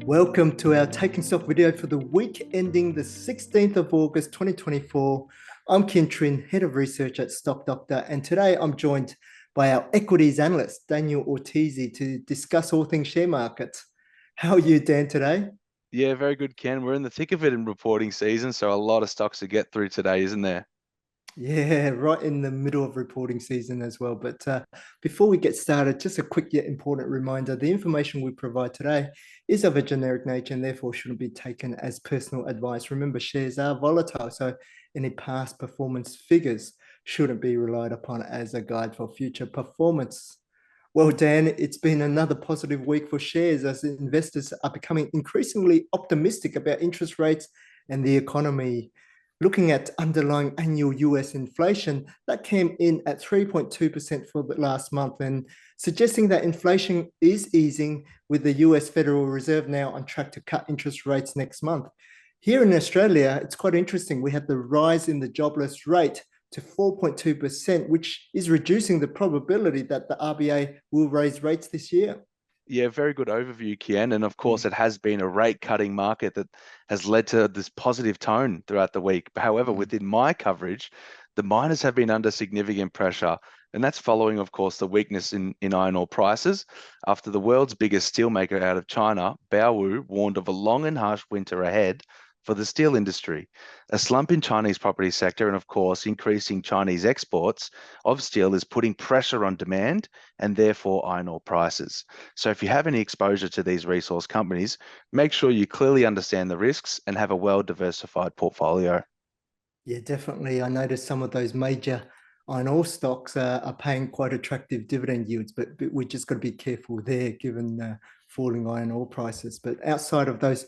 Welcome to our Taking Stock video for the week ending the 16th of August 2024. I'm Kien Trinh, Head of Research at Stock Doctor, and today I'm joined by our Equities Analyst, Daniel Ortisi, to discuss all things share markets. How are you, Dan, today? Yeah, very good, Ken. We're in the thick of it in reporting season, so a lot of stocks to get through today, isn't there? Yeah, right in the middle of reporting season as well. But before we get started, just a quick yet important reminder, the information we provide today is of a generic nature and therefore shouldn't be taken as personal advice. Remember, shares are volatile, so any past performance figures shouldn't be relied upon as a guide for future performance. Well, Dan, it's been another positive week for shares as investors are becoming increasingly optimistic about interest rates and the economy. Looking at underlying annual US inflation, that came in at 3.2% for the last month, and suggesting that inflation is easing, with the US Federal Reserve now on track to cut interest rates next month. Here in Australia, it's quite interesting. We had the rise in the jobless rate to 4.2%, which is reducing the probability that the RBA will raise rates this year. Yeah, very good overview, Kian. And of course, it has been a rate cutting market that has led to this positive tone throughout the week. However, within my coverage, the miners have been under significant pressure. And that's following, of course, the weakness in iron ore prices after the world's biggest steelmaker out of China, Baowu, warned of a long and harsh winter ahead for the steel industry. A slump in Chinese property sector and, of course, increasing Chinese exports of steel is putting pressure on demand and therefore iron ore prices. So if you have any exposure to these resource companies, make sure you clearly understand the risks and have a well-diversified portfolio. Yeah, definitely. I noticed some of those major iron ore stocks are paying quite attractive dividend yields, but we just got to be careful there given falling iron ore prices. But outside of those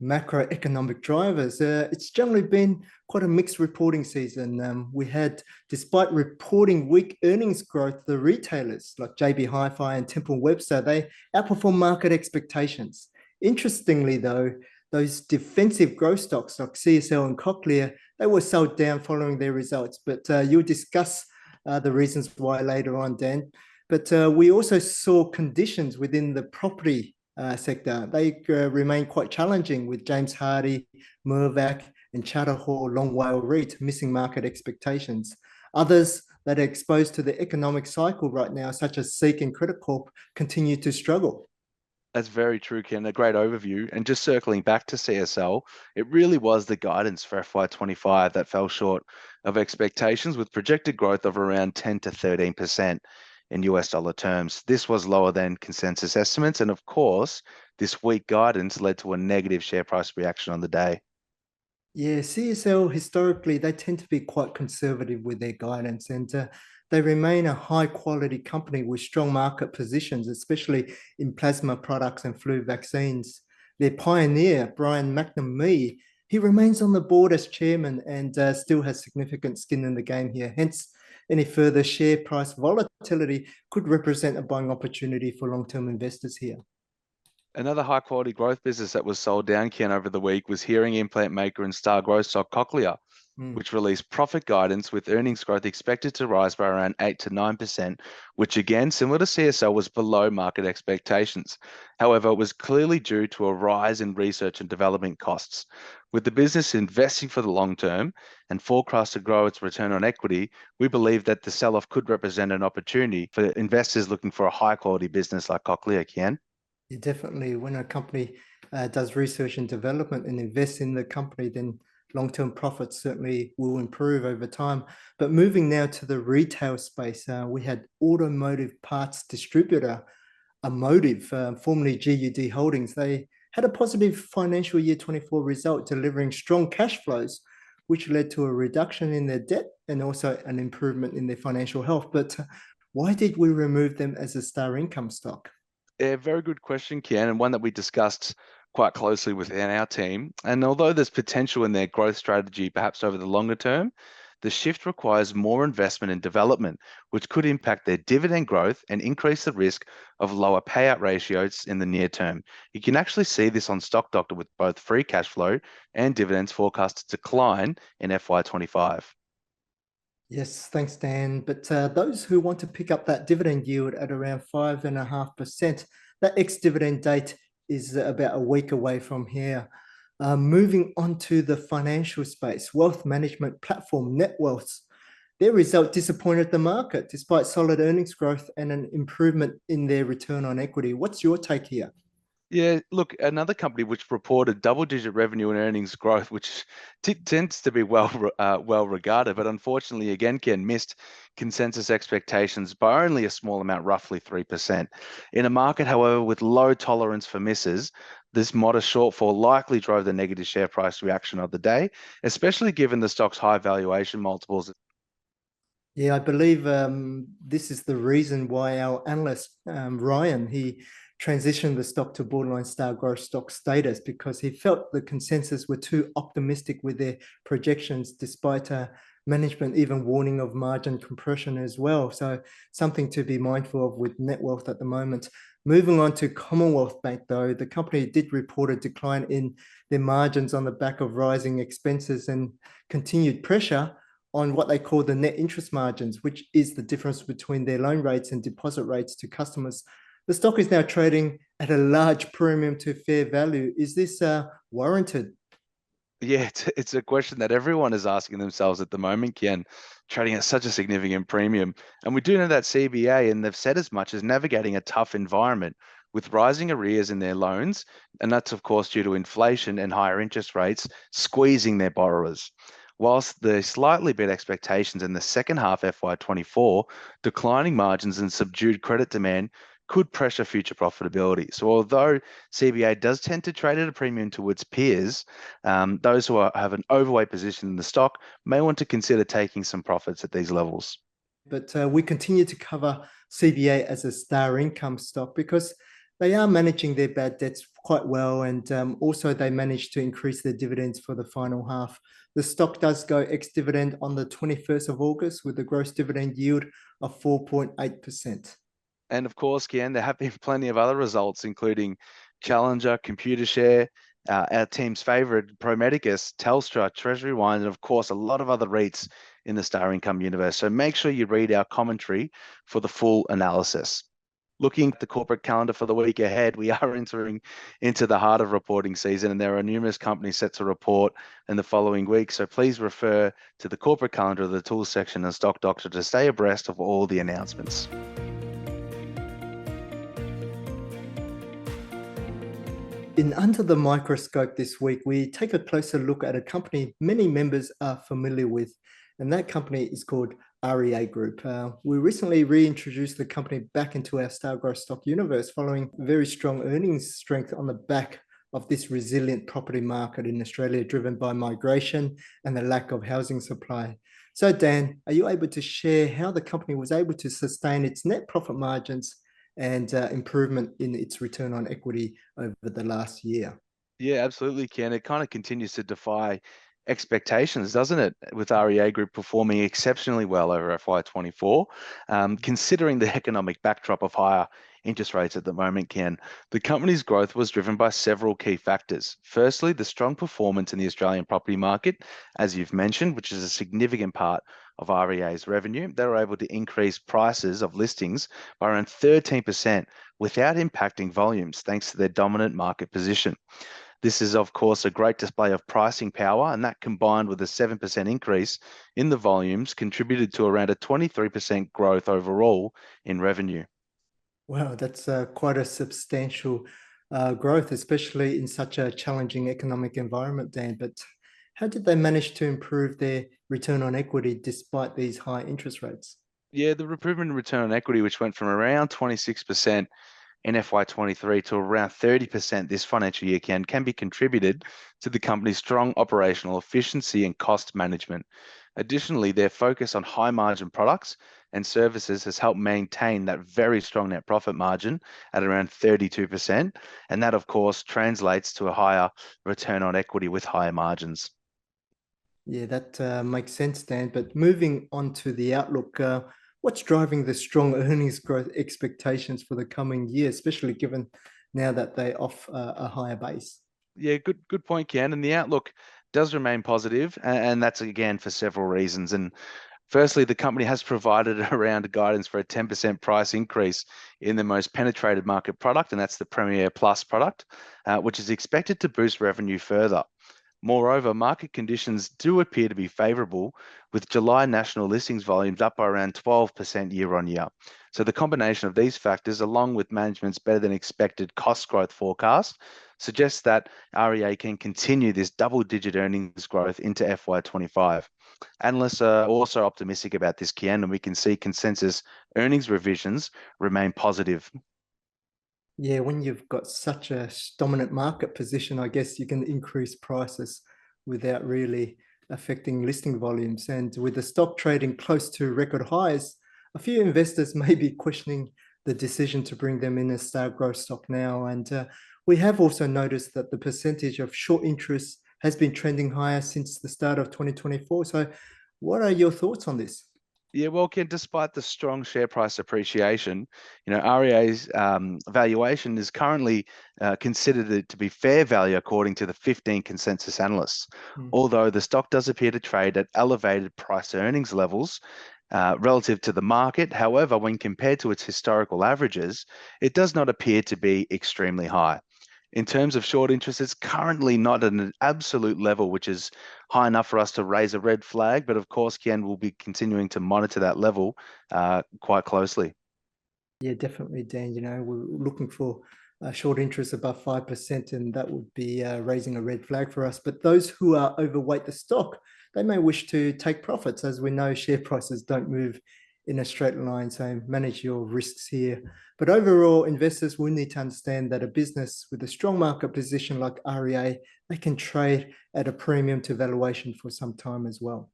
macroeconomic drivers, it's generally been quite a mixed reporting season. We had, despite reporting weak earnings growth, the retailers like JB Hi-Fi and Temple Webster, they outperformed market expectations. Interestingly, though, those defensive growth stocks like CSL and Cochlear, they were sold down following their results. But you'll discuss the reasons why later on, Dan. But we also saw conditions within the property sector. They remain quite challenging with James Hardie, Mirvac, and Charter Hall Long WALE REIT missing market expectations. Others that are exposed to the economic cycle right now, such as Seek and Credit Corp, continue to struggle. That's very true, Ken. A great overview. And just circling back to CSL, it really was the guidance for FY25 that fell short of expectations with projected growth of around 10 to 13% in US dollar terms. This was lower than consensus estimates. And of course, this weak guidance led to a negative share price reaction on the day. Yeah, CSL historically, they tend to be quite conservative with their guidance, and they remain a high quality company with strong market positions, especially in plasma products and flu vaccines. Their pioneer, Brian McNamee, he remains on the board as chairman and still has significant skin in the game here. Hence, any further share price volatility could represent a buying opportunity for long-term investors here. Another high quality growth business that was sold down, Ken, over the week was hearing implant maker and star growth stock Cochlear, which released profit guidance with earnings growth expected to rise by around 8 to 9%, which again, similar to CSL, was below market expectations. However, it was clearly due to a rise in research and development costs. With the business investing for the long term and forecast to grow its return on equity, we believe that the sell-off could represent an opportunity for investors looking for a high quality business like Cochlear, Ken. Yeah, definitely. When a company does research and development and invests in the company, then long-term profits certainly will improve over time. But moving now to the retail space, we had automotive parts distributor Amotiv, formerly GUD Holdings. They had a positive financial year 24 result, delivering strong cash flows, which led to a reduction in their debt and also an improvement in their financial health. But why did we remove them as a star income stock? Yeah, very good question, Kian, and one that we discussed quite closely within our team. And although there's potential in their growth strategy, perhaps over the longer term, the shift requires more investment in development, which could impact their dividend growth and increase the risk of lower payout ratios in the near term. You can actually see this on Stock Doctor with both free cash flow and dividends forecast to decline in FY25. Yes, thanks, Dan. But those who want to pick up that dividend yield at around 5.5%, that ex-dividend date is about a week away from here. Moving on to the financial space, wealth management platform Netwealth. Their result disappointed the market despite solid earnings growth and an improvement in their return on equity. What's your take here? Yeah, look, another company which reported double-digit revenue and earnings growth, which tends to be well regarded, but unfortunately, again, Ken missed consensus expectations by only a small amount, roughly 3%. In a market, however, with low tolerance for misses, this modest shortfall likely drove the negative share price reaction of the day, especially given the stock's high valuation multiples. Yeah, I believe this is the reason why our analyst, Ryan, he transitioned the stock to borderline star growth stock status, because he felt the consensus were too optimistic with their projections, despite management even warning of margin compression as well. So something to be mindful of with Netwealth at the moment. Moving on to Commonwealth Bank, though, the company did report a decline in their margins on the back of rising expenses and continued pressure on what they call the net interest margins, which is the difference between their loan rates and deposit rates to customers. The stock is now trading at a large premium to fair value. Is this warranted? Yeah, it's a question that everyone is asking themselves at the moment, Kian, trading at such a significant premium. And we do know that CBA, and they've said as much, as navigating a tough environment with rising arrears in their loans. And that's, of course, due to inflation and higher interest rates squeezing their borrowers. Whilst they slightly beat expectations in the second half FY24, declining margins and subdued credit demand could pressure future profitability. So although CBA does tend to trade at a premium to its peers, those who have an overweight position in the stock may want to consider taking some profits at these levels. But we continue to cover CBA as a star income stock because they are managing their bad debts quite well, and also they managed to increase their dividends for the final half. The stock does go ex-dividend on the 21st of August with a gross dividend yield of 4.8%. And of course, Kian, there have been plenty of other results, including Challenger, Computershare, our team's favorite, Pro Medicus, Telstra, Treasury Wine, and of course, a lot of other REITs in the star income universe. So make sure you read our commentary for the full analysis. Looking at the corporate calendar for the week ahead, we are entering into the heart of reporting season, and there are numerous companies set to report in the following week. So please refer to the corporate calendar of the tools section of Stock Doctor to stay abreast of all the announcements. In Under the Microscope this week, we take a closer look at a company many members are familiar with, and that company is called REA Group. We recently reintroduced the company back into our Star Growth stock universe following very strong earnings strength on the back of this resilient property market in Australia, driven by migration and the lack of housing supply. So Dan, are you able to share how the company was able to sustain its net profit margins and improvement in its return on equity over the last year? Yeah, absolutely, Ken. It kind of continues to defy expectations, doesn't it? With REA Group performing exceptionally well over FY24, considering the economic backdrop of higher interest rates at the moment, Ken. The company's growth was driven by several key factors. Firstly, the strong performance in the Australian property market, as you've mentioned, which is a significant part of REA's revenue. They were able to increase prices of listings by around 13% without impacting volumes, thanks to their dominant market position. This is, of course, a great display of pricing power, and that combined with a 7% increase in the volumes contributed to around a 23% growth overall in revenue. Wow, that's quite a substantial growth, especially in such a challenging economic environment, Dan. But how did they manage to improve their return on equity despite these high interest rates? Yeah, the improvement in return on equity, which went from around 26% in FY23 to around 30% this financial year, can be contributed to the company's strong operational efficiency and cost management. Additionally, their focus on high margin products and services has helped maintain that very strong net profit margin at around 32%. And that, of course, translates to a higher return on equity with higher margins. Yeah, that makes sense, Dan. But moving on to the outlook, what's driving the strong earnings growth expectations for the coming year, especially given now that they're off a higher base? Yeah, good point, Ken. And the outlook does remain positive, and that's again for several reasons. And Firstly, the company has provided around guidance for a 10% price increase in the most penetrated market product, and that's the Premier Plus product, which is expected to boost revenue further. Moreover, market conditions do appear to be favourable, with July national listings volumes up by around 12% year on year. So the combination of these factors, along with management's better than expected cost growth forecast, suggests that REA can continue this double-digit earnings growth into FY25. Analysts are also optimistic about this, Kien, and we can see consensus earnings revisions remain positive. Yeah, when you've got such a dominant market position, I guess you can increase prices without really affecting listing volumes. And with the stock trading close to record highs, a few investors may be questioning the decision to bring them in as star growth stock now. And we have also noticed that the percentage of short interest has been trending higher since the start of 2024. So what are your thoughts on this? Yeah, well, Ken, despite the strong share price appreciation, REA's valuation is currently considered to be fair value according to the 15 consensus analysts. Although the stock does appear to trade at elevated price earnings levels relative to the market. However, when compared to its historical averages, it does not appear to be extremely high. In terms of short interest, it's currently not at an absolute level, which is high enough for us to raise a red flag. But of course, Kien will be continuing to monitor that level quite closely. Yeah, definitely, Dan. We're looking for short interest above 5%, and that would be raising a red flag for us. But those who are overweight the stock, they may wish to take profits. As we know, share prices don't move in a straight line, so manage your risks here. But overall, investors will need to understand that a business with a strong market position like REA, they can trade at a premium to valuation for some time as well.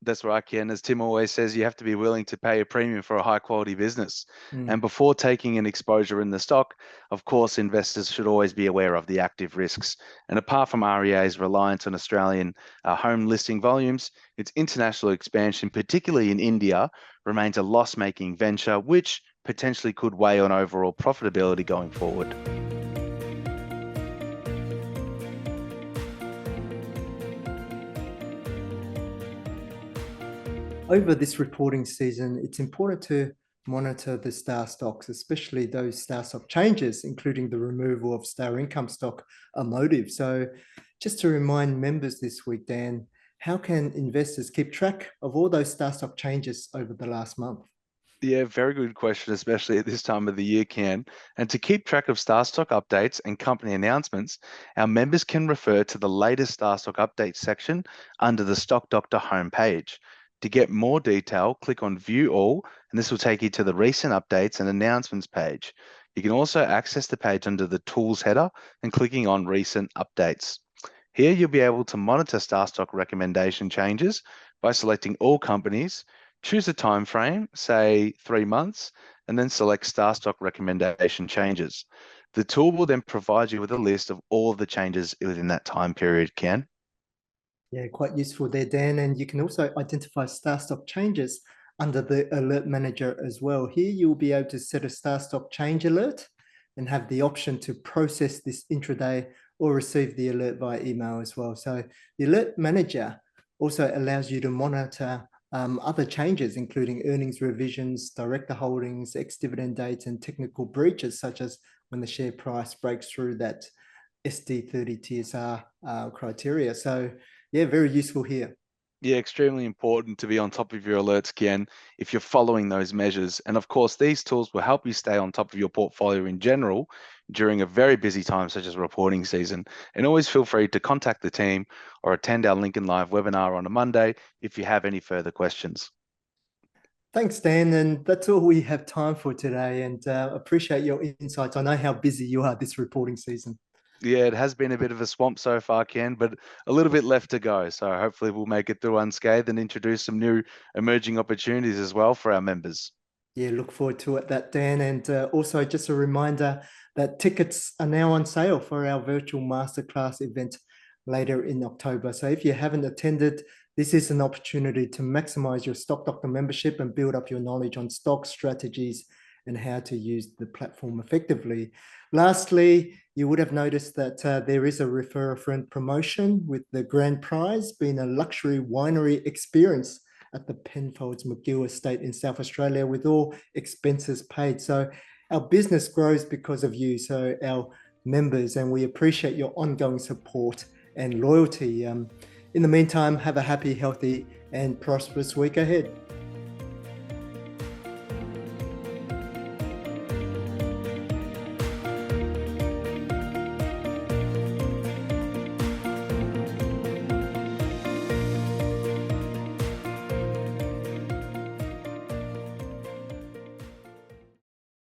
That's right, Ken. As Tim always says, you have to be willing to pay a premium for a high quality business. And before taking an exposure in the stock, of course, investors should always be aware of the active risks. And apart from REA's reliance on Australian home listing volumes, its international expansion, particularly in India, remains a loss-making venture, which potentially could weigh on overall profitability going forward. Over this reporting season, it's important to monitor the star stocks, especially those star stock changes, including the removal of star income stock Amotiv. So just to remind members this week, Dan, how can investors keep track of all those star stock changes over the last month? Yeah, very good question, especially at this time of the year, Ken. And to keep track of Star Stock updates and company announcements, our members can refer to the latest Star Stock updates section under the Stock Doctor homepage. To get more detail, click on View All, and this will take you to the recent updates and announcements page. You can also access the page under the Tools header and clicking on Recent Updates. Here, you'll be able to monitor Star Stock recommendation changes by selecting all companies, choose a time frame, say 3 months, and then select Star Stock recommendation changes. The tool will then provide you with a list of all of the changes within that time period, Ken. Yeah, quite useful there, Dan. And you can also identify star stock changes under the alert manager as well. Here, you'll be able to set a star stock change alert and have the option to process this intraday or receive the alert via email as well. So the alert manager also allows you to monitor other changes, including earnings revisions, director holdings, ex-dividend dates, and technical breaches, such as when the share price breaks through that SD30 TSR criteria. So yeah, very useful here. Yeah, extremely important to be on top of your alerts, Ken, if you're following those measures. And of course, these tools will help you stay on top of your portfolio in general during a very busy time, such as reporting season. And always feel free to contact the team or attend our Lincoln Live webinar on a Monday if you have any further questions. Thanks, Dan. And that's all we have time for today. And appreciate your insights. I know how busy you are this reporting season. Yeah, it has been a bit of a swamp so far, Ken, but a little bit left to go. So hopefully we'll make it through unscathed and introduce some new emerging opportunities as well for our members. Yeah, look forward to it, that, Dan. And also just a reminder that tickets are now on sale for our virtual masterclass event later in October. So if you haven't attended, this is an opportunity to maximize your Stock Doctor membership and build up your knowledge on stock strategies and how to use the platform effectively. Lastly, you would have noticed that there is a refer a friend promotion, with the grand prize being a luxury winery experience at the Penfolds McGill estate in South Australia with all expenses paid. So our business grows because of you, so our members, and we appreciate your ongoing support and loyalty. In the meantime, have a happy, healthy and prosperous week ahead.